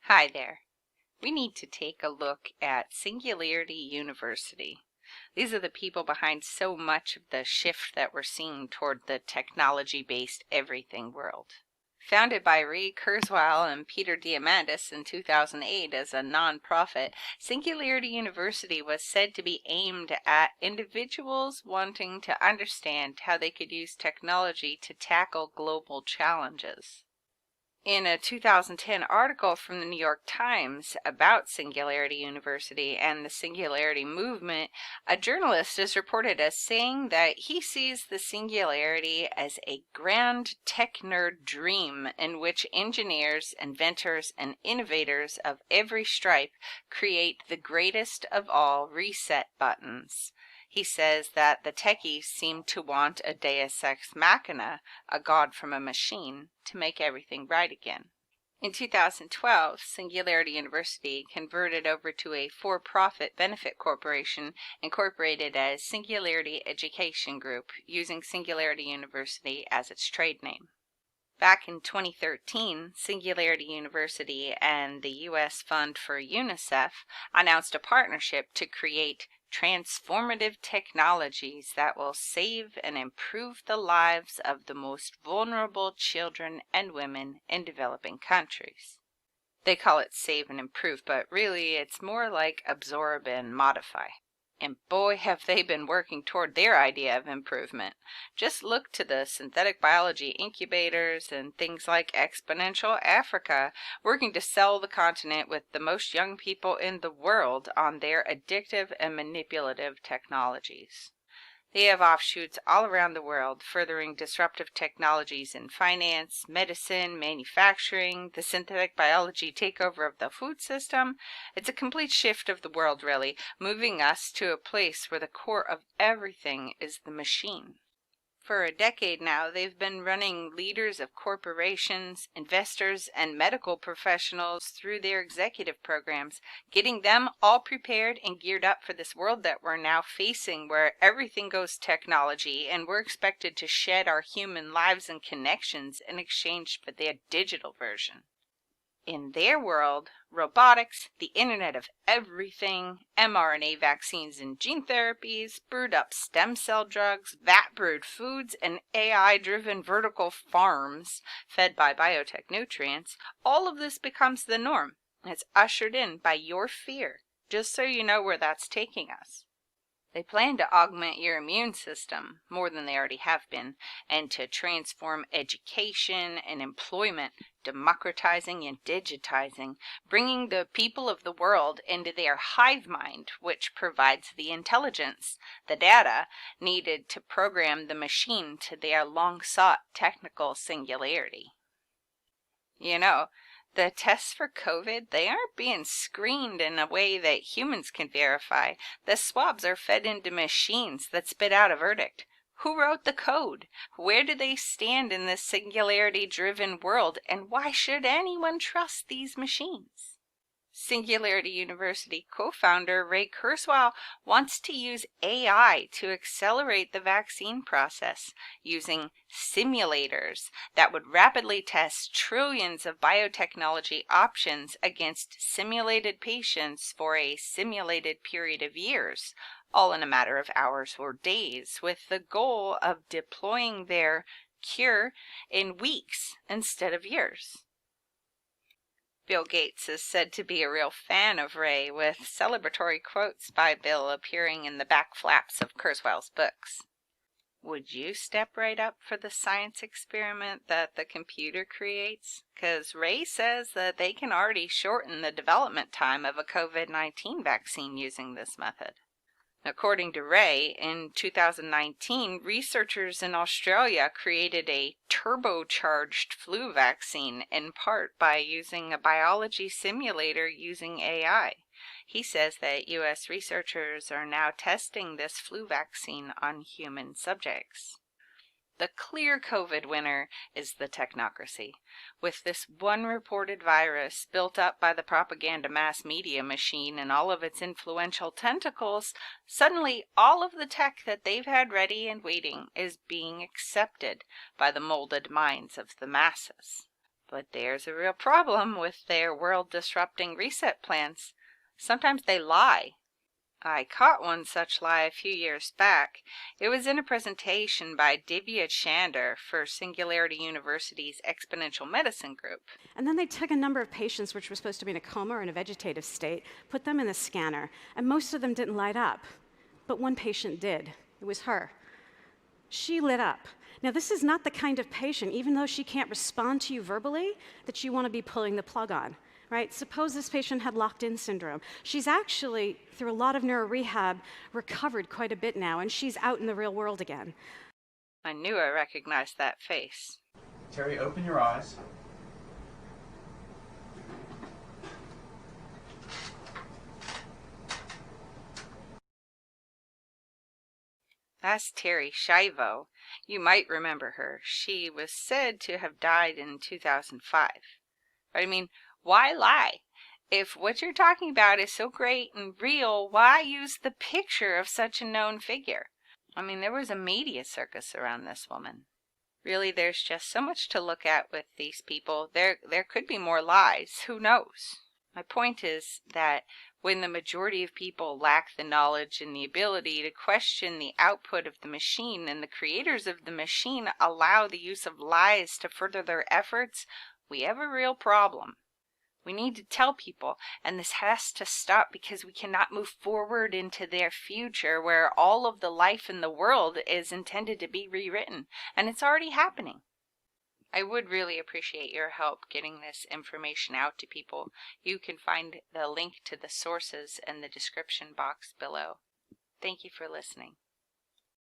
Hi there. We need to take a look at Singularity University. These are the people behind so much of the shift that we're seeing toward the technology-based everything world. Founded by Ray Kurzweil and Peter Diamandis in 2008 as a nonprofit, Singularity University was said to be aimed at individuals wanting to understand how they could use technology to tackle global challenges. In a 2010 article from the New York Times about Singularity University and the Singularity movement, a journalist is reported as saying that he sees the Singularity as a grand tech nerd dream in which engineers, inventors, and innovators of every stripe create the greatest of all reset buttons. He says that the techies seem to want a deus ex machina, a god from a machine, to make everything right again. In 2012, Singularity University converted over to a for-profit benefit corporation incorporated as Singularity Education Group, using Singularity University as its trade name. Back in 2013, Singularity University and the U.S. Fund for UNICEF announced a partnership to create transformative technologies that will save and improve the lives of the most vulnerable children and women in developing countries. They call it save and improve, but really it's more like absorb and modify. And boy, have they been working toward their idea of improvement. Just look to the synthetic biology incubators and things like Exponential Africa, working to sell the continent with the most young people in the world on their addictive and manipulative technologies. They have offshoots all around the world, furthering disruptive technologies in finance, medicine, manufacturing, the synthetic biology takeover of the food system. It's a complete shift of the world, really, moving us to a place where the core of everything is the machine. For a decade now, they've been running leaders of corporations, investors, and medical professionals through their executive programs, getting them all prepared and geared up for this world that we're now facing, where everything goes technology, and we're expected to shed our human lives and connections in exchange for their digital version. In their world, robotics, the Internet of Everything, mRNA vaccines and gene therapies, brewed up stem cell drugs, vat-brewed foods, and AI-driven vertical farms fed by biotech nutrients, all of this becomes the norm. It's ushered in by your fear, just so you know where that's taking us. They plan to augment your immune system more than they already have been, and to transform education and employment, democratizing and digitizing, bringing the people of the world into their hive mind, which provides the intelligence, the data, needed to program the machine to their long-sought technical singularity. You know, the tests for COVID, they aren't being screened in a way that humans can verify. The swabs are fed into machines that spit out a verdict. Who wrote the code? Where do they stand in this singularity-driven world? And why should anyone trust these machines? Singularity University co-founder Ray Kurzweil wants to use AI to accelerate the vaccine process using simulators that would rapidly test trillions of biotechnology options against simulated patients for a simulated period of years, all in a matter of hours or days, with the goal of deploying their cure in weeks instead of years. Bill Gates is said to be a real fan of Ray, with celebratory quotes by Bill appearing in the back flaps of Kurzweil's books. Would you step right up for the science experiment that the computer creates? Because Ray says that they can already shorten the development time of a COVID-19 vaccine using this method. According to Ray, in 2019, researchers in Australia created a turbocharged flu vaccine, in part by using a biology simulator using AI. He says that U.S. researchers are now testing this flu vaccine on human subjects. The clear COVID winner is the technocracy. With this one reported virus built up by the propaganda mass media machine and all of its influential tentacles, suddenly all of the tech that they've had ready and waiting is being accepted by the molded minds of the masses. But there's a real problem with their world-disrupting reset plans. Sometimes they lie. I caught one such lie a few years back. It was in a presentation by Divya Chander for Singularity University's Exponential Medicine group. And then they took a number of patients which were supposed to be in a coma or in a vegetative state, put them in the scanner, and most of them didn't light up. But one patient did. It was her. She lit up. Now, this is not the kind of patient, even though she can't respond to you verbally, that you want to be pulling the plug on. Right? Suppose this patient had locked-in syndrome. She's actually, through a lot of neurorehab, recovered quite a bit now, and she's out in the real world again. I knew I recognized that face. Terry, open your eyes. That's Terry Schiavo. You might remember her. She was said to have died in 2005. But I mean, why lie? If what you're talking about is so great and real, why use the picture of such a known figure? I mean, there was a media circus around this woman. Really, there's just so much to look at with these people. There could be more lies. Who knows? My point is that when the majority of people lack the knowledge and the ability to question the output of the machine, and the creators of the machine allow the use of lies to further their efforts, we have a real problem. We need to tell people, and this has to stop, because we cannot move forward into their future where all of the life in the world is intended to be rewritten, and it's already happening. I would really appreciate your help getting this information out to people. You can find the link to the sources in the description box below. Thank you for listening.